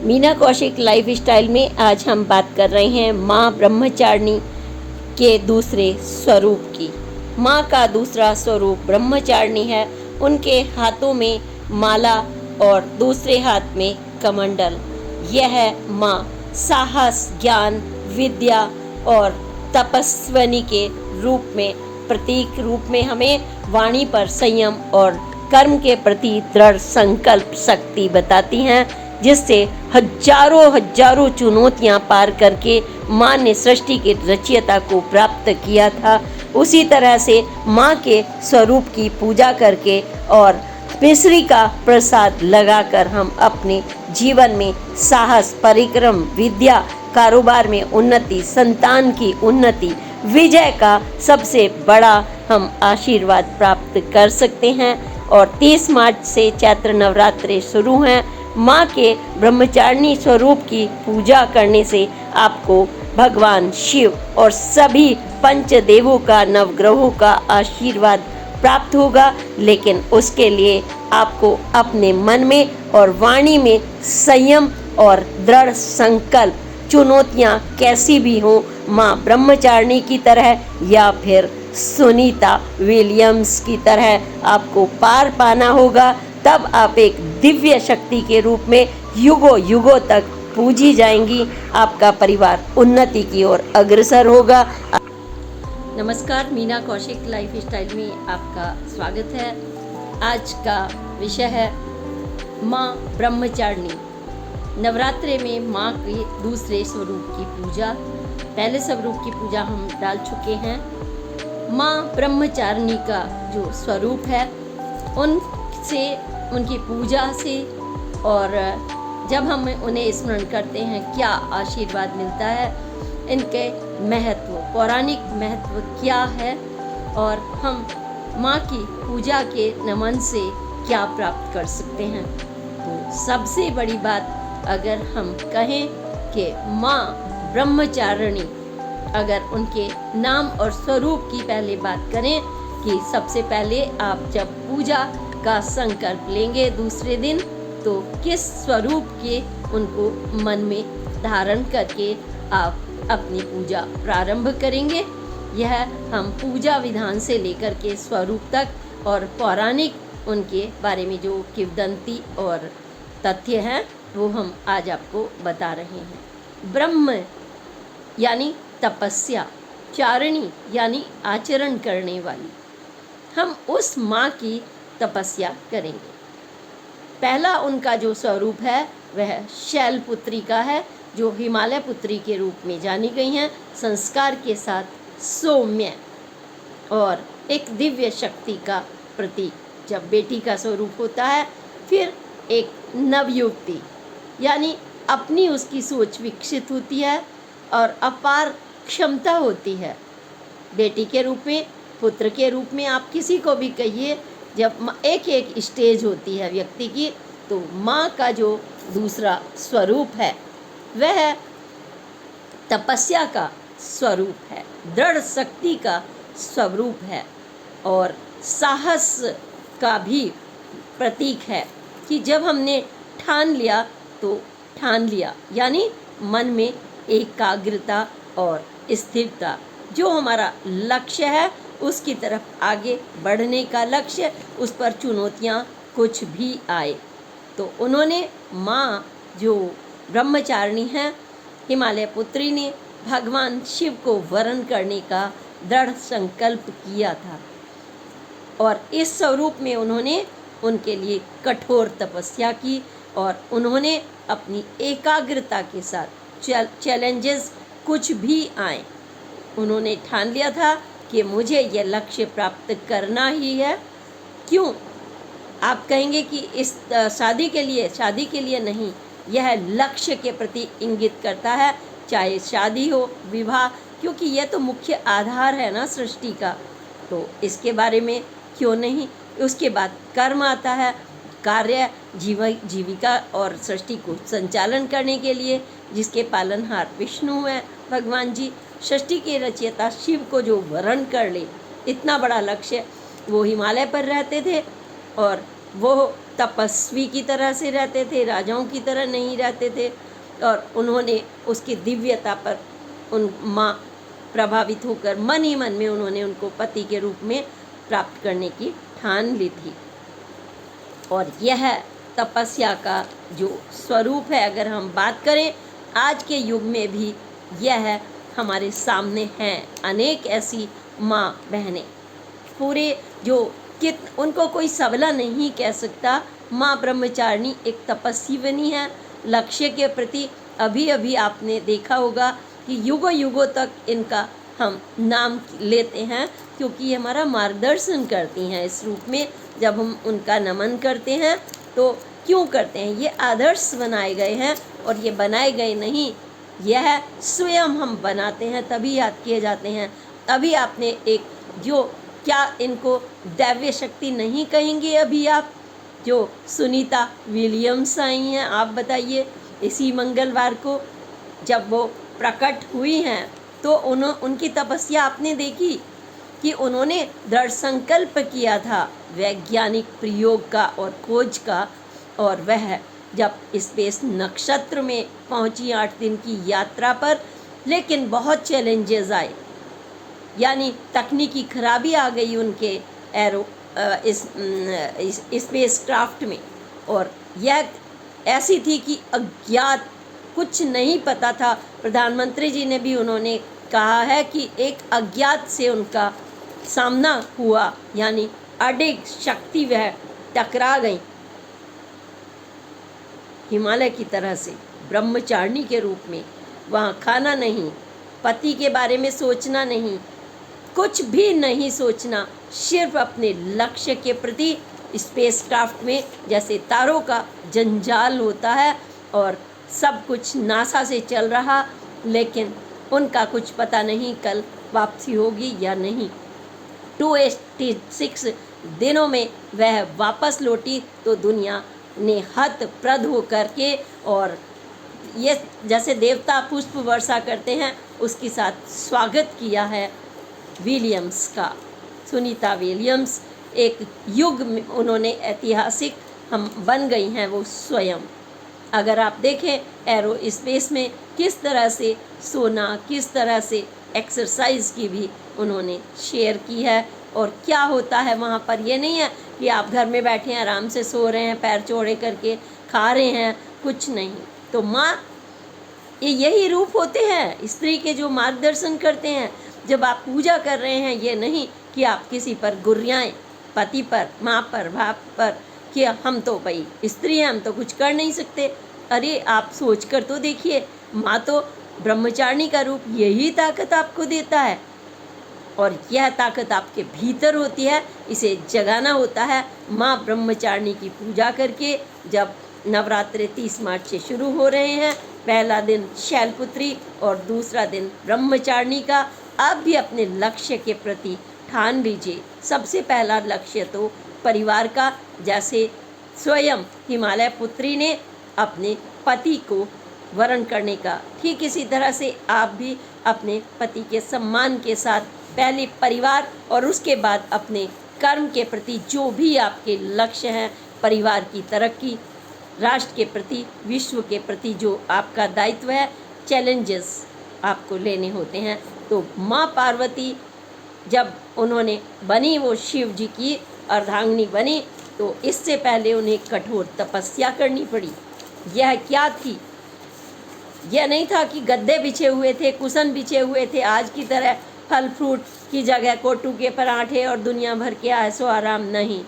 Meena Kaushik life style में आज हम बात कर रहे हैं माँ ब्रह्मचारिणी के दूसरे स्वरूप की। माँ का दूसरा स्वरूप ब्रह्मचारिणी है। उनके हाथों में माला और दूसरे हाथ में कमंडल। यह माँ साहस, ज्ञान, विद्या और तपस्विनी के रूप में, प्रतीक रूप में हमें वाणी पर संयम और कर्म के प्रति दृढ़ संकल्प शक्ति बताती हैं, जिससे हजारों चुनौतियां पार करके माँ ने सृष्टि की रचयिता को प्राप्त किया था। उसी तरह से माँ के स्वरूप की पूजा करके और मिश्री का प्रसाद लगाकर हम अपने जीवन में साहस, परिक्रम, विद्या, कारोबार में उन्नति, संतान की उन्नति, विजय का सबसे बड़ा हम आशीर्वाद प्राप्त कर सकते हैं। और 30 मार्च से चैत्र नवरात्रि शुरू हैं। माँ के ब्रह्मचारिणी स्वरूप की पूजा करने से आपको भगवान शिव और सभी पंचदेवों का, नवग्रहों का आशीर्वाद प्राप्त होगा। लेकिन उसके लिए आपको अपने मन में और वाणी में संयम और दृढ़ संकल्प, चुनौतियाँ कैसी भी हों, माँ ब्रह्मचारिणी की तरह या फिर सुनीता विलियम्स की तरह आपको पार पाना होगा। तब आप एक दिव्य शक्ति के रूप में युगों तक पूजी जाएंगी। आपका परिवार उन्नति की ओर अग्रसर होगा। नमस्कार, मीना कौशिक लाइफ स्टाइल में आपका स्वागत है। आज का विषय है माँ ब्रह्मचारिणी। नवरात्रि में माँ के दूसरे स्वरूप की पूजा, पहले स्वरूप की पूजा हम डाल चुके हैं। माँ ब्रह्मचारिणी का जो स्वरूप है, उनसे, उनकी पूजा से, और जब हम उन्हें स्मरण करते हैं क्या आशीर्वाद मिलता है, इनके महत्व, पौराणिक महत्व क्या है, और हम माँ की पूजा के नमन से क्या प्राप्त कर सकते हैं। तो सबसे बड़ी बात अगर हम कहें कि माँ ब्रह्मचारिणी, अगर उनके नाम और स्वरूप की पहले बात करें कि सबसे पहले आप जब पूजा का संकल्प लेंगे दूसरे दिन, तो किस स्वरूप के उनको मन में धारण करके आप अपनी पूजा प्रारंभ करेंगे। यह हम पूजा विधान से लेकर के स्वरूप तक और पौराणिक उनके बारे में जो किंवदंती और तथ्य हैं वो हम आज आपको बता रहे हैं। ब्रह्म यानी तपस्या, चारिणी यानी आचरण करने वाली, हम उस माँ की तपस्या करेंगे। पहला उनका जो स्वरूप है वह शैलपुत्री का है, जो हिमालय पुत्री के रूप में जानी गई हैं, संस्कार के साथ सौम्य और एक दिव्य शक्ति का प्रतीक। जब बेटी का स्वरूप होता है, फिर एक नवयुवती यानी अपनी उसकी सोच विकसित होती है और अपार क्षमता होती है। बेटी के रूप में, पुत्र के रूप में, आप किसी को भी कहिए, जब एक स्टेज होती है व्यक्ति की, तो माँ का जो दूसरा स्वरूप है वह तपस्या का स्वरूप है, दृढ़ शक्ति का स्वरूप है और साहस का भी प्रतीक है कि जब हमने ठान लिया तो ठान लिया, यानी मन में एकाग्रता और स्थिरता, जो हमारा लक्ष्य है उसकी तरफ आगे बढ़ने का लक्ष्य, उस पर चुनौतियाँ कुछ भी आए तो उन्होंने, माँ जो ब्रह्मचारिणी हैं, हिमालय पुत्री ने भगवान शिव को वरण करने का दृढ़ संकल्प किया था और इस स्वरूप में उन्होंने उनके लिए कठोर तपस्या की और उन्होंने अपनी एकाग्रता के साथ चैलेंजेस कुछ भी आए, उन्होंने ठान लिया था कि मुझे यह लक्ष्य प्राप्त करना ही है। क्यों? आप कहेंगे कि इस शादी के लिए नहीं, यह लक्ष्य के प्रति इंगित करता है, चाहे शादी हो, विवाह, क्योंकि यह तो मुख्य आधार है ना सृष्टि का। तो इसके बारे में क्यों नहीं। उसके बाद कर्म आता है, कार्य, जीविका और सृष्टि को संचालन करने के लिए, जिसके पालनहार विष्णु हैं भगवान जी। सृष्टि के रचयिता शिव को जो वरण कर ले, इतना बड़ा लक्ष्य, वो हिमालय पर रहते थे और वो तपस्वी की तरह से रहते थे, राजाओं की तरह नहीं रहते थे। और उन्होंने उसकी दिव्यता पर उन माँ प्रभावित होकर मन ही मन में उन्होंने उनको पति के रूप में प्राप्त करने की ठान ली थी। और यह तपस्या का जो स्वरूप है, अगर हम बात करें आज के युग में भी यह हमारे सामने हैं। अनेक ऐसी माँ बहनें पूरे जो उनको कोई सबला नहीं कह सकता। माँ ब्रह्मचारिणी एक तपस्वी बनी है लक्ष्य के प्रति। अभी अभी आपने देखा होगा कि युगों युगों तक इनका हम नाम लेते हैं, क्योंकि ये हमारा मार्गदर्शन करती हैं इस रूप में। जब हम उनका नमन करते हैं तो क्यों करते हैं? ये आदर्श बनाए गए हैं, और ये बनाए गए नहीं, यह स्वयं हम बनाते हैं, तभी याद किए जाते हैं। अभी आपने एक जो क्या इनको दैव्य शक्ति नहीं कहेंगे अभी आप, जो सुनीता विलियम्स आई हैं, आप बताइए इसी मंगलवार को जब वो प्रकट हुई हैं तो उनकी तपस्या आपने देखी कि उन्होंने दृढ़ संकल्प किया था वैज्ञानिक प्रयोग का और खोज का। और वह जब स्पेस नक्षत्र में पहुंची 8 दिन की यात्रा पर, लेकिन बहुत चैलेंजेस आए, यानी तकनीकी खराबी आ गई उनके स्पेस क्राफ्ट में। और यह ऐसी थी कि अज्ञात, कुछ नहीं पता था। प्रधानमंत्री जी ने भी उन्होंने कहा है कि एक अज्ञात से उनका सामना हुआ, यानी अडिग शक्ति वह टकरा गई हिमालय की तरह से ब्रह्मचारिणी के रूप में। वहाँ खाना नहीं, पति के बारे में सोचना नहीं, कुछ भी नहीं सोचना, सिर्फ अपने लक्ष्य के प्रति स्पेस क्राफ्ट में जैसे तारों का जंजाल होता है और सब कुछ नासा से चल रहा, लेकिन उनका कुछ पता नहीं कल वापसी होगी या नहीं। 286 दिनों में वह वापस लौटी तो दुनिया ने हतप्रद होकर के, और ये जैसे देवता पुष्प वर्षा करते हैं उसके साथ स्वागत किया है विलियम्स का। सुनीता विलियम्स एक युग में उन्होंने ऐतिहासिक हम बन गई हैं वो स्वयं। अगर आप देखें एरो स्पेस में किस तरह से सोना, किस तरह से एक्सरसाइज की भी उन्होंने शेयर की है। और क्या होता है वहाँ पर, ये नहीं है कि आप घर में बैठे हैं आराम से सो रहे हैं, पैर चौड़े करके खा रहे हैं, कुछ नहीं। तो माँ ये यही रूप होते हैं स्त्री के जो मार्गदर्शन करते हैं। जब आप पूजा कर रहे हैं, ये नहीं कि आप किसी पर गुर्रियाएं, पति पर, माँ पर, बाप पर, कि हम तो भाई स्त्री हैं, हम तो कुछ कर नहीं सकते। अरे आप सोच कर तो देखिए, माँ तो ब्रह्मचारिणी का रूप यही ताकत आपको देता है, और यह ताकत आपके भीतर होती है, इसे जगाना होता है माँ ब्रह्मचारिणी की पूजा करके। जब नवरात्रे 30 मार्च से शुरू हो रहे हैं, पहला दिन शैलपुत्री और दूसरा दिन ब्रह्मचारिणी का। आप भी अपने लक्ष्य के प्रति ठान लीजिए। सबसे पहला लक्ष्य तो परिवार का, जैसे स्वयं हिमालय पुत्री ने अपने पति को वरण करने का, ठीक इसी तरह से आप भी अपने पति के सम्मान के साथ पहले परिवार और उसके बाद अपने कर्म के प्रति जो भी आपके लक्ष्य हैं, परिवार की तरक्की, राष्ट्र के प्रति, विश्व के प्रति जो आपका दायित्व है, चैलेंजेस आपको लेने होते हैं। तो माँ पार्वती जब उन्होंने बनी, वो शिव जी की अर्धांगिनी बनी, तो इससे पहले उन्हें कठोर तपस्या करनी पड़ी। यह क्या थी? यह नहीं था कि गद्दे बिछे हुए थे, कुशन बिछे हुए थे, आज की तरह फल फ्रूट की जगह कोटू के पराठे और दुनिया भर के ऐसो आराम नहीं।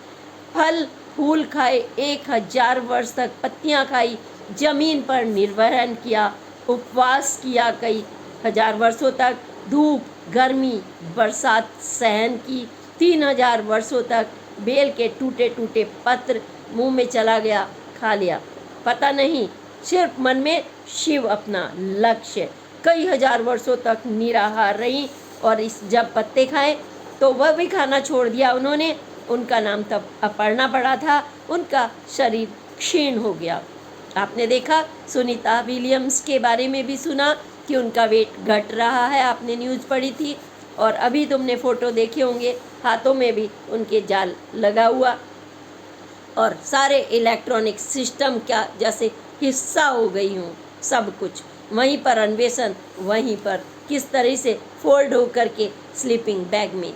फल फूल खाए, 1000 वर्ष तक पत्तियां खाई, जमीन पर निर्वहन किया, उपवास किया कई हजार वर्षों तक, धूप गर्मी बरसात सहन की, 3000 वर्षों तक बेल के टूटे टूटे पत्र मुंह में चला गया, खा लिया, पता नहीं, सिर्फ मन में शिव अपना लक्ष्य। कई हजार वर्षों तक निराहार रही, और इस जब पत्ते खाए तो वह भी खाना छोड़ दिया उन्होंने। उनका नाम तब अपर्णा पड़ा था, उनका शरीर क्षीण हो गया। आपने देखा सुनीता विलियम्स के बारे में भी सुना कि उनका वेट घट रहा है, आपने न्यूज़ पढ़ी थी। और अभी तुमने फ़ोटो देखे होंगे, हाथों में भी उनके जाल लगा हुआ। और सारे इलेक्ट्रॉनिक सिस्टम का जैसे हिस्सा हो गई हूँ। सब कुछ वहीं पर अन्वेषण, वहीं पर किस तरह से फोल्ड हो करके स्लीपिंग बैग में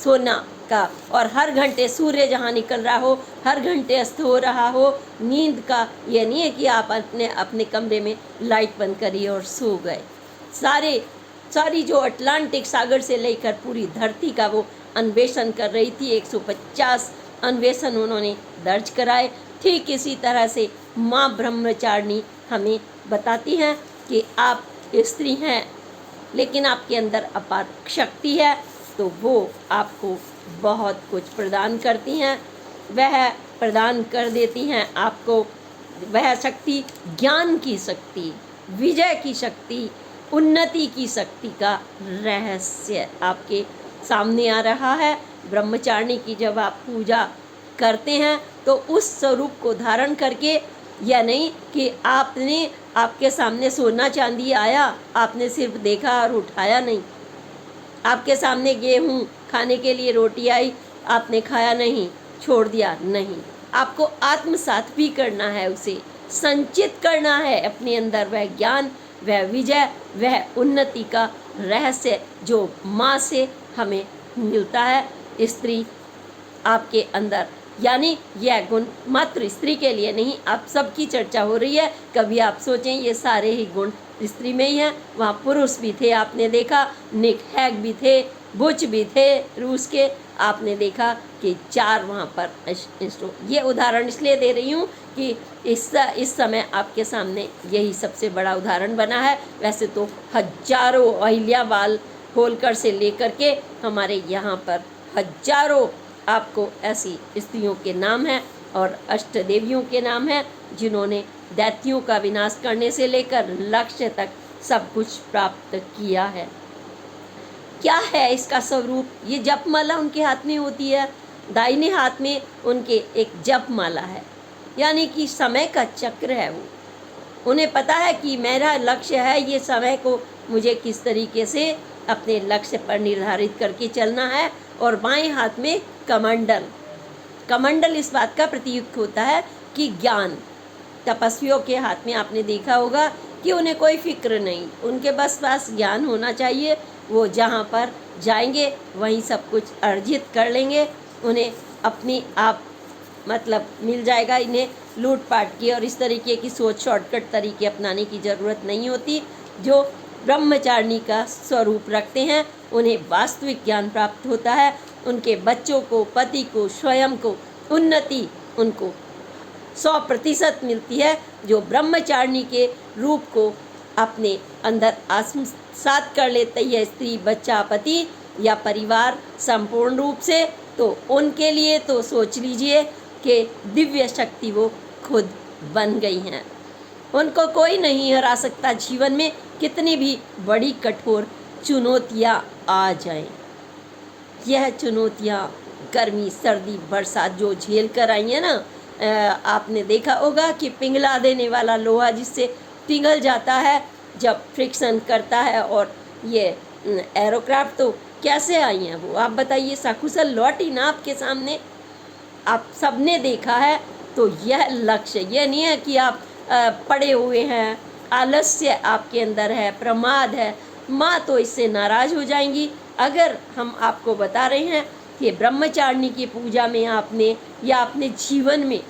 सोना का, और हर घंटे सूर्य जहाँ निकल रहा हो, हर घंटे अस्त हो रहा हो। नींद का ये नहीं है कि आप अपने अपने कमरे में लाइट बंद करिए और सो गए। सारी जो अटलांटिक सागर से लेकर पूरी धरती का वो अन्वेषण कर रही थी। 150 अन्वेषण उन्होंने दर्ज कराए। ठीक इसी तरह से माँ ब्रह्मचारिणी हमें बताती हैं कि आप स्त्री हैं, लेकिन आपके अंदर अपार शक्ति है, तो वो आपको बहुत कुछ प्रदान करती हैं। वह प्रदान कर देती हैं आपको वह शक्ति, ज्ञान की शक्ति, विजय की शक्ति, उन्नति की शक्ति का रहस्य आपके सामने आ रहा है। ब्रह्मचारिणी की जब आप पूजा करते हैं तो उस स्वरूप को धारण करके, या नहीं कि आपके सामने सोना चांदी आया, आपने सिर्फ देखा और उठाया नहीं। आपके सामने गेहूँ खाने के लिए रोटी आई, आपने खाया नहीं, छोड़ दिया नहीं। आपको आत्मसात भी करना है, उसे संचित करना है अपने अंदर। वह ज्ञान, वह विजय, वह उन्नति का रहस्य जो माँ से हमें मिलता है। स्त्री आपके अंदर, यानी यह गुण मात्र स्त्री के लिए नहीं, आप सबकी चर्चा हो रही है। कभी आप सोचें ये सारे ही गुण स्त्री में ही हैं। वहाँ पुरुष भी थे, आपने देखा, निक हैग भी थे, बुच भी थे रूस के, आपने देखा कि 4 वहाँ पर ये उदाहरण इसलिए दे रही हूँ कि इस समय आपके सामने यही सबसे बड़ा उदाहरण बना है। वैसे तो हजारों अहिल्याबाई होलकर से लेकर के हमारे यहाँ पर हजारों आपको ऐसी स्त्रियों के नाम हैं और अष्टदेवियों के नाम हैं, जिन्होंने दैत्यों का विनाश करने से लेकर लक्ष्य तक सब कुछ प्राप्त किया है। क्या है इसका स्वरूप? ये जपमाला उनके हाथ में होती है। दाहिने हाथ में उनके एक जपमाला है, यानी कि समय का चक्र है। वो उन्हें पता है कि मेरा लक्ष्य है, ये समय को मुझे किस तरीके से अपने लक्ष्य पर निर्धारित करके चलना है। और बाएं हाथ में कमंडल, कमंडल इस बात का प्रतीक होता है कि ज्ञान। तपस्वियों के हाथ में आपने देखा होगा कि उन्हें कोई फिक्र नहीं, उनके बस ज्ञान होना चाहिए। वो जहाँ पर जाएंगे वहीं सब कुछ अर्जित कर लेंगे। उन्हें अपनी आप मतलब मिल जाएगा। इन्हें लूटपाट की और इस तरीके की सोच, शॉर्टकट तरीके अपनाने की ज़रूरत नहीं होती। जो ब्रह्मचारिणी का स्वरूप रखते हैं उन्हें वास्तविक ज्ञान प्राप्त होता है। उनके बच्चों को, पति को, स्वयं को उन्नति उनको 100% मिलती है। जो ब्रह्मचारिणी के रूप को अपने अंदर आत्मसात कर लेती है स्त्री, बच्चा, पति या परिवार संपूर्ण रूप से, तो उनके लिए तो सोच लीजिए कि दिव्य शक्ति वो खुद बन गई हैं। उनको कोई नहीं हरा सकता। जीवन में कितनी भी बड़ी कठोर चुनौतियाँ आ जाएं, यह चुनौतियाँ गर्मी, सर्दी, बरसात जो झेल कर आई हैं ना, आपने देखा होगा कि पिघला देने वाला लोहा जिससे पिघल जाता है जब फ्रिक्शन करता है, और ये एरोक्राफ्ट तो कैसे आई हैं वो, आप बताइए। सकुशल लौटी ना आपके सामने, आप सबने देखा है। तो यह लक्ष्य, यह नहीं है कि आप पड़े हुए हैं, आलस्य आपके अंदर है, प्रमाद है। माँ तो इससे नाराज़ हो जाएंगी अगर हम आपको बता रहे हैं कि ब्रह्मचारिणी की पूजा में आपने या अपने जीवन में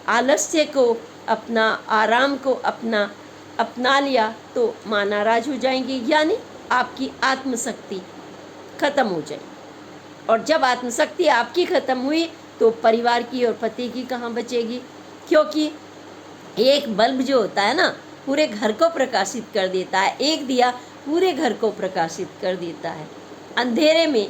आलस्य को, अपना आराम को अपना लिया, तो माँ नाराज़ हो जाएंगी, यानी आपकी आत्मशक्ति खत्म हो जाए। और जब आत्मशक्ति आपकी खत्म हुई तो परिवार की और पति की कहाँ बचेगी? क्योंकि एक बल्ब जो होता है ना, पूरे घर को प्रकाशित कर देता है। एक दिया पूरे घर को प्रकाशित कर देता है। अंधेरे में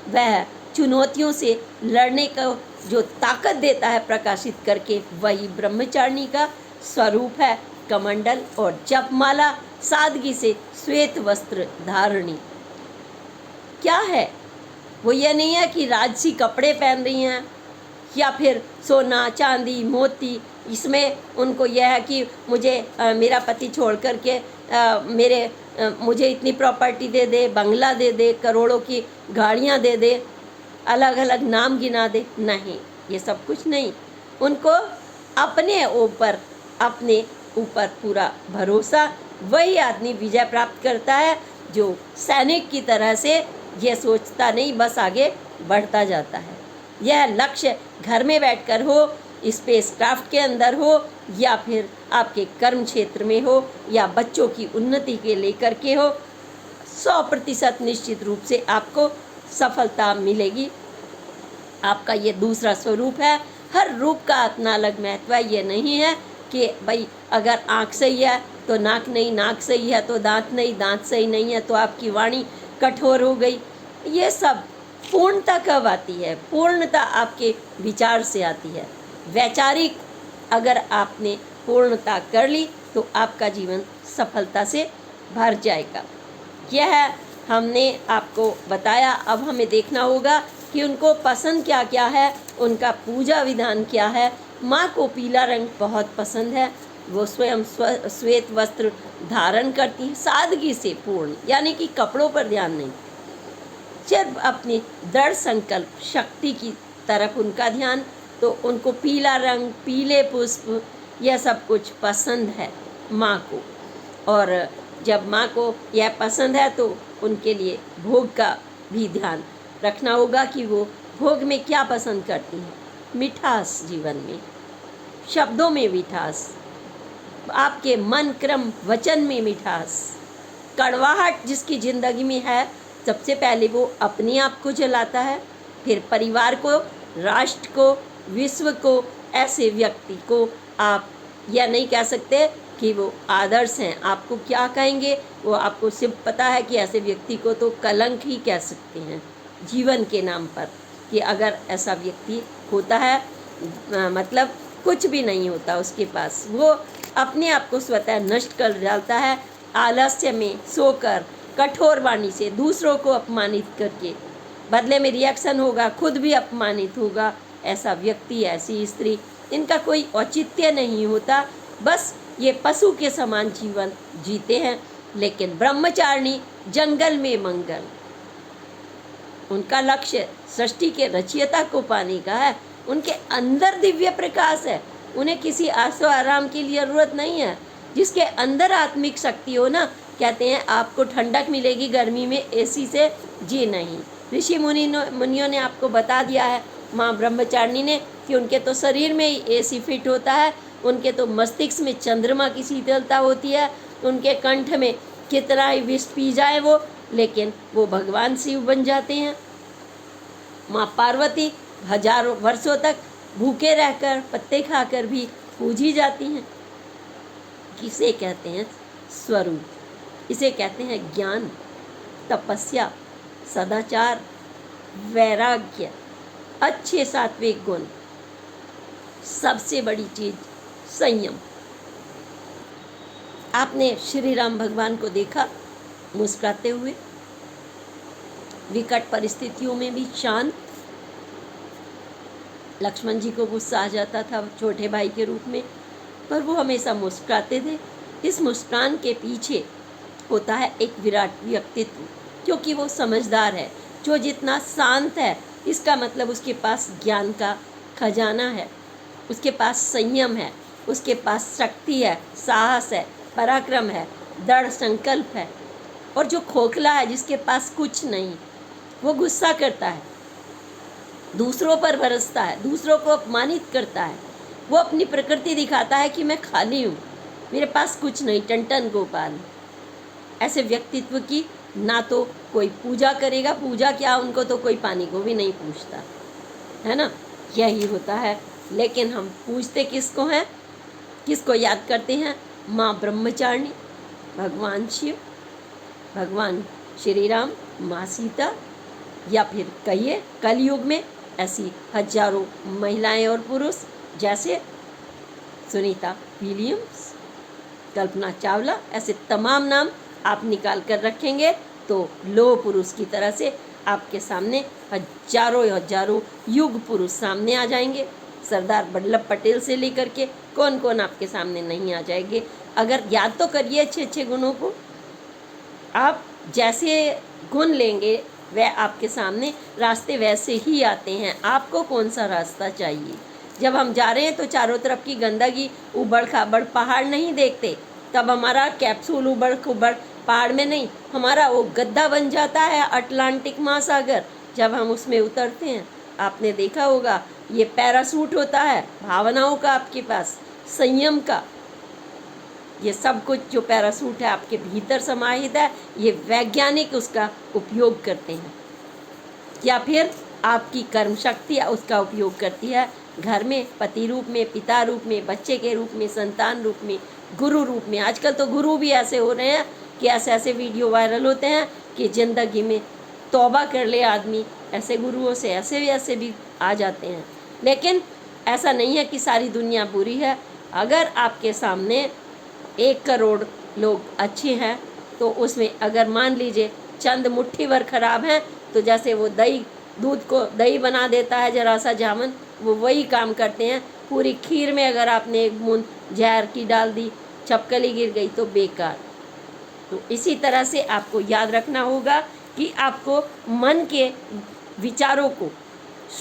वह चुनौतियों से लड़ने का जो ताकत देता है प्रकाशित करके, वही ब्रह्मचारिणी का स्वरूप है। कमंडल और जपमाला, सादगी से श्वेत वस्त्र धारणी। क्या है वो? ये नहीं है कि राजसी कपड़े पहन रही हैं या फिर सोना, चांदी, मोती। इसमें उनको यह है कि मुझे मेरा पति छोड़ कर के मुझे इतनी प्रॉपर्टी दे दे, बंगला दे दे, करोड़ों की गाड़ियाँ दे दे, अलग अलग नाम गिना दे। नहीं, ये सब कुछ नहीं। उनको अपने ऊपर पूरा भरोसा, वही आदमी विजय प्राप्त करता है जो सैनिक की तरह से ये सोचता नहीं, बस आगे बढ़ता जाता है। यह लक्ष्य घर में बैठकर हो, स्पेस क्राफ्ट के अंदर हो, या फिर आपके कर्म क्षेत्र में हो, या बच्चों की उन्नति के लेकर के हो, 100% निश्चित रूप से आपको सफलता मिलेगी। आपका ये दूसरा स्वरूप है। हर रूप का अपना अलग महत्व है। ये नहीं है कि भाई अगर आँख सही है तो नाक नहीं, नाक सही है तो दांत नहीं, दांत सही नहीं है तो आपकी वाणी कठोर हो गई। ये सब पूर्णता कब आती है? पूर्णता आपके विचार से आती है। वैचारिक अगर आपने पूर्णता कर ली तो आपका जीवन सफलता से भर जाएगा। यह हमने आपको बताया। अब हमें देखना होगा कि उनको पसंद क्या क्या है, उनका पूजा विधान क्या है। माँ को पीला रंग बहुत पसंद है। वो स्वयं श्वेत वस्त्र धारण करती हैं, सादगी से पूर्ण, यानी कि कपड़ों पर ध्यान नहीं, सिर्फ अपनी दृढ़ संकल्प शक्ति की तरफ उनका ध्यान। तो उनको पीला रंग, पीले पुष्प, यह सब कुछ पसंद है माँ को। और जब माँ को यह पसंद है तो उनके लिए भोग का भी ध्यान रखना होगा कि वो भोग में क्या पसंद करती हैं। मिठास जीवन में, शब्दों में मिठास, आपके मन क्रम वचन में मिठास। कड़वाहट जिसकी ज़िंदगी में है, सबसे पहले वो अपने आप को जलाता है, फिर परिवार को, राष्ट्र को, विश्व को। ऐसे व्यक्ति को आप यह नहीं कह सकते कि वो आदर्श हैं। आपको क्या कहेंगे? वो आपको सिर्फ पता है कि ऐसे व्यक्ति को तो कलंक ही कह सकते हैं जीवन के नाम पर, कि अगर ऐसा व्यक्ति होता है मतलब कुछ भी नहीं होता उसके पास। वो अपने आप को स्वतः नष्ट कर डालता है, आलस्य में सोकर, कठोर वाणी से दूसरों को अपमानित करके। बदले में रिएक्शन होगा, खुद भी अपमानित होगा। ऐसा व्यक्ति, ऐसी स्त्री, इनका कोई औचित्य नहीं होता। बस ये पशु के समान जीवन जीते हैं। लेकिन ब्रह्मचारिणी जंगल में मंगल, उनका लक्ष्य सृष्टि के रचयिता को पाने का है। उनके अंदर दिव्य प्रकाश है। उन्हें किसी आसो आराम की लिए जरूरत नहीं है। जिसके अंदर आत्मिक शक्ति हो ना, कहते हैं आपको ठंडक मिलेगी गर्मी में एसी से, जी नहीं। ऋषि मुनियों ने आपको बता दिया है, माँ ब्रह्मचारिणी ने, कि उनके तो शरीर में ही एसी फिट होता है। उनके तो मस्तिष्क में चंद्रमा की शीतलता होती है। उनके कंठ में कितना ही विष पी जाए वो, लेकिन वो भगवान शिव बन जाते हैं। माँ पार्वती हजारों वर्षों तक भूखे रहकर, पत्ते खाकर भी पूजी जाती हैं। किसे कहते हैं? स्वरूप। इसे कहते हैं ज्ञान, तपस्या, सदाचार, वैराग्य, अच्छे सात्विक गुण, सबसे बड़ी चीज संयम। आपने श्री राम भगवान को देखा मुस्कुराते हुए, विकट परिस्थितियों में भी शांत। लक्ष्मण जी को गुस्सा आ जाता था छोटे भाई के रूप में, पर वो हमेशा मुस्कुराते थे। इस मुस्कान के पीछे होता है एक विराट व्यक्तित्व, क्योंकि वो समझदार है। जो जितना शांत है, इसका मतलब उसके पास ज्ञान का खजाना है, उसके पास संयम है, उसके पास शक्ति है, साहस है, पराक्रम है, दृढ़ संकल्प है। और जो खोखला है, जिसके पास कुछ नहीं, वो गुस्सा करता है, दूसरों पर बरसता है, दूसरों को अपमानित करता है। वो अपनी प्रकृति दिखाता है कि मैं खाली हूँ, मेरे पास कुछ नहीं, टन गोपाल। ऐसे व्यक्तित्व की ना तो कोई पूजा करेगा, पूजा क्या, उनको तो कोई पानी को भी नहीं पूछता है ना। यही होता है। लेकिन हम पूछते किसको हैं? किसको याद करते हैं? माँ ब्रह्मचारिणी, भगवान शिव, भगवान श्री राम, माँ सीता, या फिर कहिए कलयुग में ऐसी हजारों महिलाएं और पुरुष, जैसे सुनीता विलियम्स, कल्पना चावला। ऐसे तमाम नाम आप निकाल कर रखेंगे तो लोह पुरुष की तरह से आपके सामने हजारों युग पुरुष सामने आ जाएंगे। सरदार वल्लभ पटेल से लेकर के कौन कौन आपके सामने नहीं आ जाएंगे। अगर याद तो करिए अच्छे अच्छे गुणों को। आप जैसे गुण लेंगे वह आपके सामने रास्ते वैसे ही आते हैं। आपको कौन सा रास्ता चाहिए? जब हम जा रहे हैं तो चारों तरफ की गंदगी, उबड़ खाबड़ पहाड़ नहीं देखते, तब हमारा कैप्सूल उबड़ खुबड़ पहाड़ में नहीं, हमारा वो गड्ढा बन जाता है अटलांटिक महासागर। जब हम उसमें उतरते हैं, आपने देखा होगा ये पैरासूट होता है भावनाओं का, आपके पास संयम का, ये सब कुछ जो पैरासूट है आपके भीतर समाहित है, ये वैज्ञानिक उसका उपयोग करते हैं, या फिर आपकी कर्म शक्ति उसका उपयोग करती है घर में, पति रूप में, पिता रूप में, बच्चे के रूप में, संतान रूप में, गुरु रूप में। आजकल तो गुरु भी ऐसे हो रहे हैं कि ऐसे ऐसे वीडियो वायरल होते हैं कि ज़िंदगी में तौबा कर ले आदमी, ऐसे गुरुओं से ऐसे भी आ जाते हैं। लेकिन ऐसा नहीं है कि सारी दुनिया बुरी है। अगर आपके सामने 1 करोड़ लोग अच्छे हैं तो उसमें अगर मान लीजिए चंद मुट्ठी भर खराब हैं, तो जैसे वो दूध को दही बना देता है जरा सा जामन, वो वही काम करते हैं। पूरी खीर में अगर आपने 1 बूंद जहर की डाल दी, छपकली गिर गई तो बेकार। तो इसी तरह से आपको याद रखना होगा कि आपको मन के विचारों को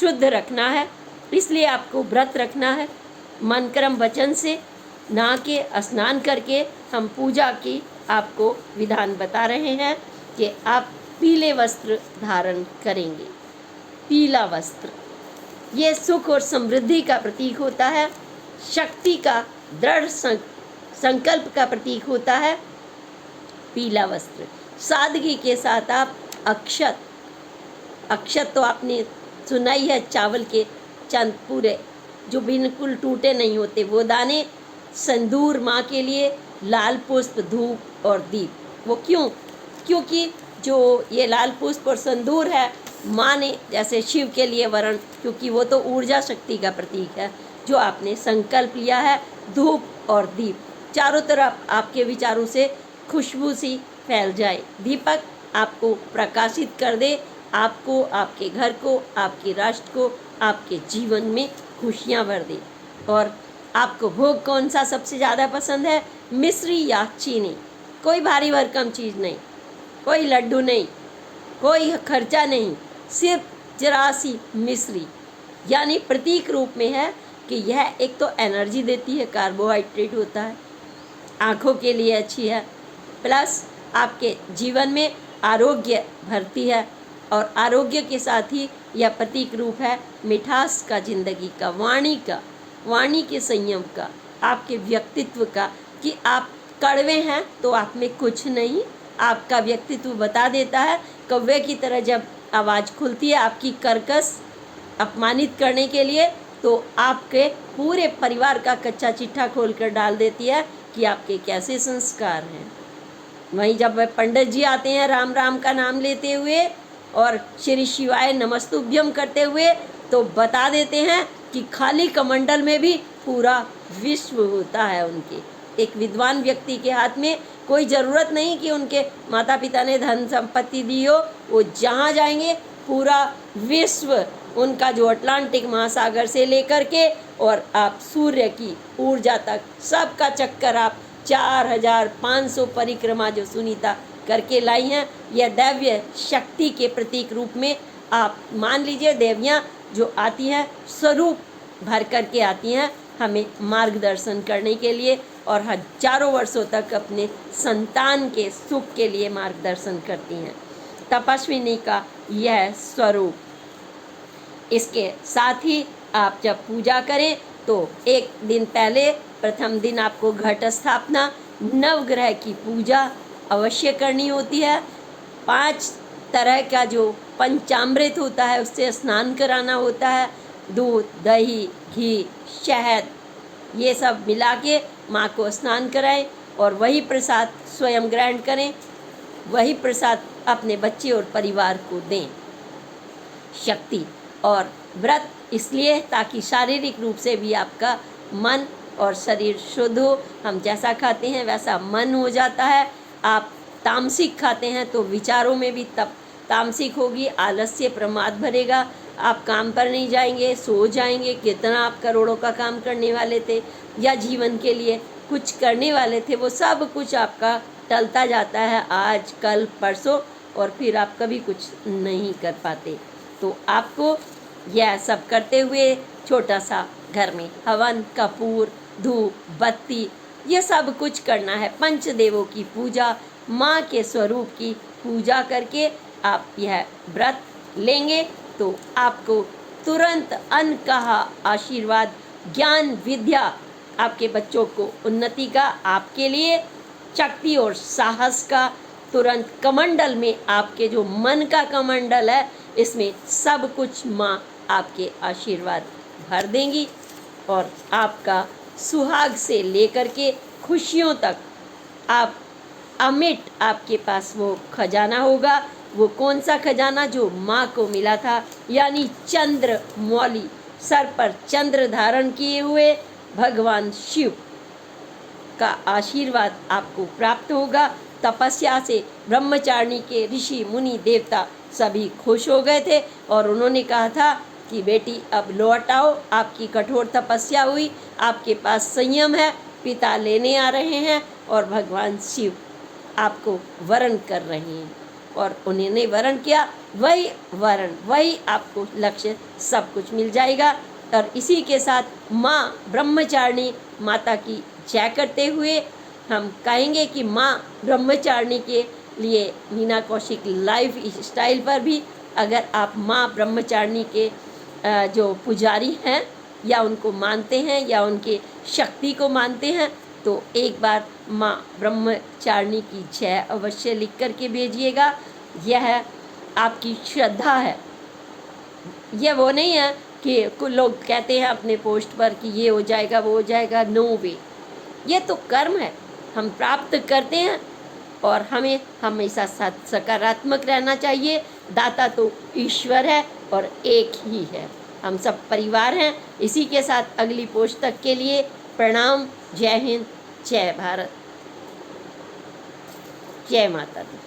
शुद्ध रखना है, इसलिए आपको व्रत रखना है मन कर्म वचन से, ना के स्नान करके। हम पूजा की आपको विधान बता रहे हैं कि आप पीले वस्त्र धारण करेंगे। पीला वस्त्र ये सुख और समृद्धि का प्रतीक होता है, शक्ति का दृढ़ संकल्प का प्रतीक होता है पीला वस्त्र। सादगी के साथ आप अक्षत तो आपने सुना ही है, चावल के चंद पूरे जो बिल्कुल टूटे नहीं होते वो दाने, संदूर माँ के लिए, लाल पुष्प, धूप और दीप। वो क्योंकि जो ये लाल पुष्प और संदूर है, माँ ने जैसे शिव के लिए वरण, क्योंकि वो तो ऊर्जा शक्ति का प्रतीक है, जो आपने संकल्प लिया है। धूप और दीप चारों तरफ आपके विचारों से खुशबू सी फैल जाए, दीपक आपको प्रकाशित कर दे, आपको, आपके घर को, आपके राष्ट्र को, आपके जीवन में खुशियाँ भर दे। और आपको भोग कौन सा सबसे ज़्यादा पसंद है, मिश्री या चीनी? कोई भारी भरकम चीज़ नहीं, कोई लड्डू नहीं, कोई खर्चा नहीं, सिर्फ जरा सी मिश्री, यानी प्रतीक रूप में है कि यह एक तो एनर्जी देती है, कार्बोहाइड्रेट होता है, आँखों के लिए अच्छी है, प्लस आपके जीवन में आरोग्य भरती है, और आरोग्य के साथ ही यह प्रतीक रूप है मिठास का, जिंदगी का, वाणी के संयम का, आपके व्यक्तित्व का, कि आप कड़वे हैं तो आप में कुछ नहीं, आपका व्यक्तित्व बता देता है। कौवे की तरह जब आवाज़ खुलती है आपकी कर्कश अपमानित करने के लिए, तो आपके पूरे परिवार का कच्चा चिट्ठा खोल कर डाल देती है कि आपके कैसे संस्कार हैं। वहीं जब पंडित जी आते हैं राम राम का नाम लेते हुए और श्री शिवाय नमस्तुभ्यम करते हुए, तो बता देते हैं कि खाली कमंडल में भी पूरा विश्व होता है उनके। एक विद्वान व्यक्ति के हाथ में कोई ज़रूरत नहीं कि उनके माता पिता ने धन संपत्ति दी हो, वो जहाँ जाएंगे पूरा विश्व उनका, जो अटलांटिक महासागर से लेकर के और आप सूर्य की ऊर्जा तक, सबका चक्कर आप 4500 परिक्रमा जो सुनीता करके लाई हैं, यह दैव्य शक्ति के प्रतीक रूप में आप मान लीजिए। देवियाँ जो आती हैं स्वरूप भर करके आती हैं हमें मार्गदर्शन करने के लिए, और हजारों वर्षों तक अपने संतान के सुख के लिए मार्गदर्शन करती हैं। तपस्विनी का यह स्वरूप। इसके साथ ही आप जब पूजा करें तो 1 दिन पहले, प्रथम दिन आपको घट स्थापना, नवग्रह की पूजा अवश्य करनी होती है। 5 तरह का जो पंचामृत होता है उससे स्नान कराना होता है, दूध, दही, घी, शहद, ये सब मिला के माँ को स्नान कराएं और वही प्रसाद स्वयं ग्रहण करें, वही प्रसाद अपने बच्चे और परिवार को दें। शक्ति और व्रत इसलिए ताकि शारीरिक रूप से भी आपका मन और शरीर शुद्ध हो। हम जैसा खाते हैं वैसा मन हो जाता है। आप तामसिक खाते हैं तो विचारों में भी तब तामसिक होगी, आलस्य, प्रमाद भरेगा, आप काम पर नहीं जाएंगे, सो जाएंगे। कितना आप करोड़ों का काम करने वाले थे या जीवन के लिए कुछ करने वाले थे, वो सब कुछ आपका टलता जाता है आज, कल, परसों, और फिर आप कभी कुछ नहीं कर पाते। तो आपको यह सब करते हुए छोटा सा घर में हवन, कपूर, धूप, बत्ती, ये सब कुछ करना है। पंचदेवों की पूजा, माँ के स्वरूप की पूजा करके आप यह व्रत लेंगे तो आपको तुरंत अन्न का आशीर्वाद, ज्ञान, विद्या, आपके बच्चों को उन्नति का, आपके लिए शक्ति और साहस का, तुरंत कमंडल में आपके जो मन का कमंडल है इसमें सब कुछ माँ आपके आशीर्वाद भर देंगी और आपका सुहाग से लेकर के खुशियों तक आप अमिट, आपके पास वो खजाना होगा। वो कौन सा खजाना? जो माँ को मिला था, यानी चंद्र मौली, सर पर चंद्र धारण किए हुए भगवान शिव का आशीर्वाद आपको प्राप्त होगा। तपस्या से ब्रह्मचारिणी के ऋषि मुनि देवता सभी खुश हो गए थे और उन्होंने कहा था कि बेटी अब लौट आओ, आपकी कठोर तपस्या हुई, आपके पास संयम है, पिता लेने आ रहे हैं और भगवान शिव आपको वरण कर रहे हैं। और उन्होंने वरण किया, वही वरण, वही आपको लक्ष्य, सब कुछ मिल जाएगा। और इसी के साथ माँ ब्रह्मचारिणी माता की जय करते हुए हम कहेंगे कि माँ ब्रह्मचारिणी के लिए मीना कौशिक लाइफ स्टाइल पर भी अगर आप माँ ब्रह्मचारिणी के जो पुजारी हैं या उनको मानते हैं या उनके शक्ति को मानते हैं तो एक बार माँ ब्रह्मचारिणी की जय अवश्य लिख करके भेजिएगा। यह आपकी श्रद्धा है। यह वो नहीं है कि कुछ लोग कहते हैं अपने पोस्ट पर कि ये हो जाएगा, वो हो जाएगा। नो वे, ये तो कर्म है, हम प्राप्त करते हैं और हमें हमेशा सकारात्मक रहना चाहिए। दाता तो ईश्वर है और एक ही है, हम सब परिवार हैं। इसी के साथ अगली पोस्ट तक के लिए प्रणाम। जय हिंद, जय भारत, जय माता दी।